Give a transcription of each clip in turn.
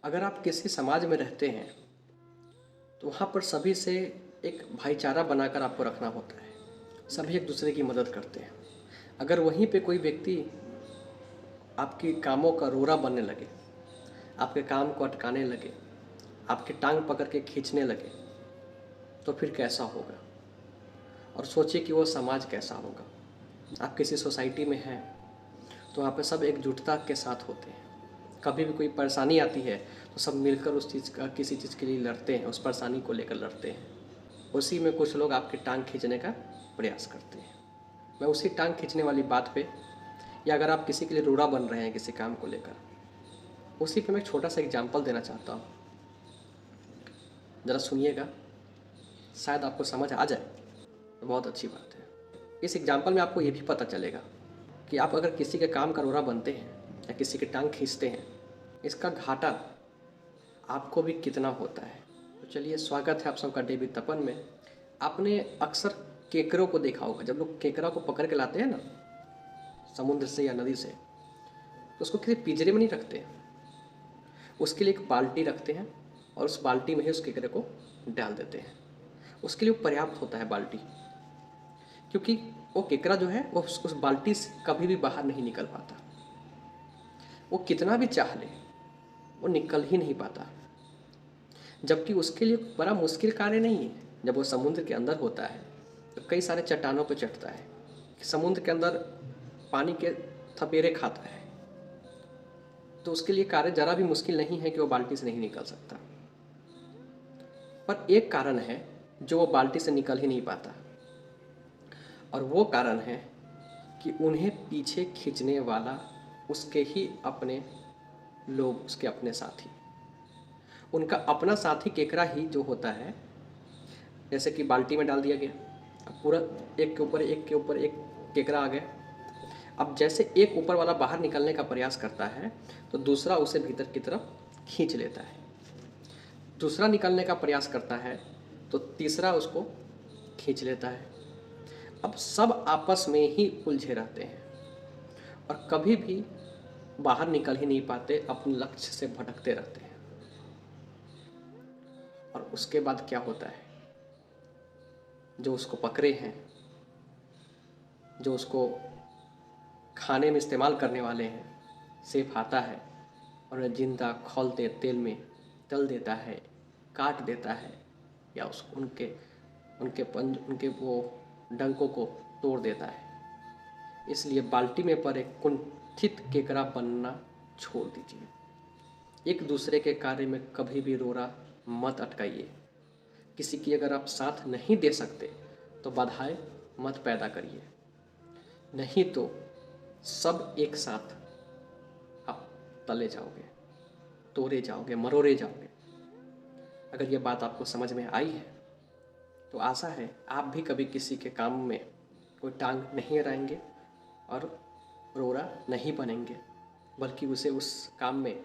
अगर आप किसी समाज में रहते हैं तो वहाँ पर सभी से एक भाईचारा बनाकर आपको रखना होता है। सभी एक दूसरे की मदद करते हैं। अगर वहीं पे कोई व्यक्ति आपके कामों का रोरा बनने लगे, आपके काम को अटकाने लगे, आपकी टांग पकड़ के खींचने लगे, तो फिर कैसा होगा? और सोचिए कि वो समाज कैसा होगा। आप किसी सोसाइटी में हैं तो वहाँ पे सब एकजुटता के साथ होते हैं। कभी भी कोई परेशानी आती है तो सब मिलकर उस चीज़ का किसी चीज़ के लिए लड़ते हैं, उस परेशानी को लेकर लड़ते हैं। उसी में कुछ लोग आपकी टांग खींचने का प्रयास करते हैं। मैं उसी टांग खींचने वाली बात पे, या अगर आप किसी के लिए रोड़ा बन रहे हैं किसी काम को लेकर, उसी पे मैं एक छोटा सा एग्जाम्पल देना चाहता हूँ। ज़रा सुनिएगा, शायद आपको समझ आ जाए तो बहुत अच्छी बात है। इस एग्जाम्पल में आपको ये भी पता चलेगा कि आप अगर किसी के काम का रोड़ा बनते हैं या किसी की टांग खींचते हैं, इसका घाटा आपको भी कितना होता है। तो चलिए, स्वागत है आप सबका डेवी तपन में। आपने अक्सर केकरों को देखा होगा। जब लोग केकरा को पकड़ के लाते हैं ना समुद्र से या नदी से, तो उसको किसी पिंजरे में नहीं रखते। उसके लिए एक बाल्टी रखते हैं और उस बाल्टी में ही उस केकरे को डाल देते हैं। उसके लिए पर्याप्त होता है बाल्टी, क्योंकि वो केकरा जो है वो उस बाल्टी से कभी भी बाहर नहीं निकल पाता। वो कितना भी चाह ले वो निकल ही नहीं पाता। जबकि उसके लिए बड़ा मुश्किल कार्य नहीं है। जब वो समुद्र के अंदर होता है तो कई सारे चट्टानों पर चढ़ता है, समुद्र के अंदर पानी के थपेरे खाता है, तो उसके लिए कार्य जरा भी मुश्किल नहीं है कि वो बाल्टी से नहीं निकल सकता। पर एक कारण है जो वो बाल्टी से निकल ही नहीं पाता, और वो कारण है कि उन्हें पीछे खींचने वाला उसके ही अपने लोग, उसके अपने साथी। उनका अपना साथी केकरा ही जो होता है, जैसे कि बाल्टी में डाल दिया गया, अब पूरा एक के ऊपर एक के ऊपर एक केकरा आ गया। अब जैसे एक ऊपर वाला बाहर निकलने का प्रयास करता है तो दूसरा उसे भीतर की तरफ खींच लेता है। दूसरा निकलने का प्रयास करता है तो तीसरा उसको खींच लेता है। अब सब आपस में ही उलझे रहते हैं और कभी भी बाहर निकल ही नहीं पाते, अपने लक्ष्य से भटकते रहते हैं। और उसके बाद क्या होता है? जो उसको पकड़े हैं, जो उसको खाने में इस्तेमाल करने वाले हैं, सेफ आता है और उन्हें जिंदा खौलते तेल में तल देता है, काट देता है, या उसको उनके वो डंकों को तोड़ देता है। इसलिए बाल्टी में पड़े कुंठित केकरा बनना छोड़ दीजिए। एक दूसरे के कार्य में कभी भी रोरा मत अटकाइए। किसी की अगर आप साथ नहीं दे सकते तो बाधाएं मत पैदा करिए, नहीं तो सब एक साथ आप तले जाओगे, तोड़े जाओगे, मरोड़े जाओगे। अगर ये बात आपको समझ में आई है तो आशा है आप भी कभी किसी के काम में कोई टांग नहीं अड़ाएंगे और रोड़ा नहीं बनेंगे, बल्कि उसे उस काम में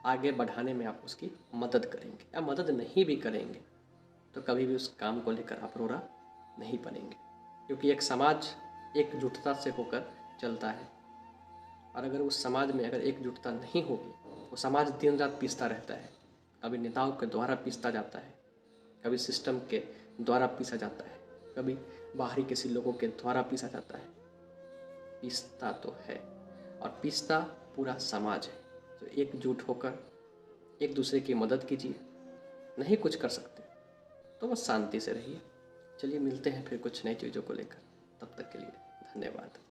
आगे बढ़ाने में आप उसकी मदद करेंगे। या मदद नहीं भी करेंगे तो कभी भी उस काम को लेकर आप रोड़ा नहीं बनेंगे, क्योंकि एक समाज एकजुटता से होकर चलता है। और अगर उस समाज में अगर एकजुटता नहीं होगी, वो समाज दिन रात पीसता रहता है। कभी नेताओं के द्वारा पीसता जाता है, कभी सिस्टम के द्वारा पीसा जाता है, कभी बाहरी किसी लोगों के द्वारा पीसा जाता है। पीसता तो है, और पीसता पूरा समाज है। तो एकजुट होकर एक दूसरे की मदद कीजिए। नहीं कुछ कर सकते तो बस शांति से रहिए। चलिए, मिलते हैं फिर कुछ नई चीज़ों को लेकर। तब तक के लिए धन्यवाद।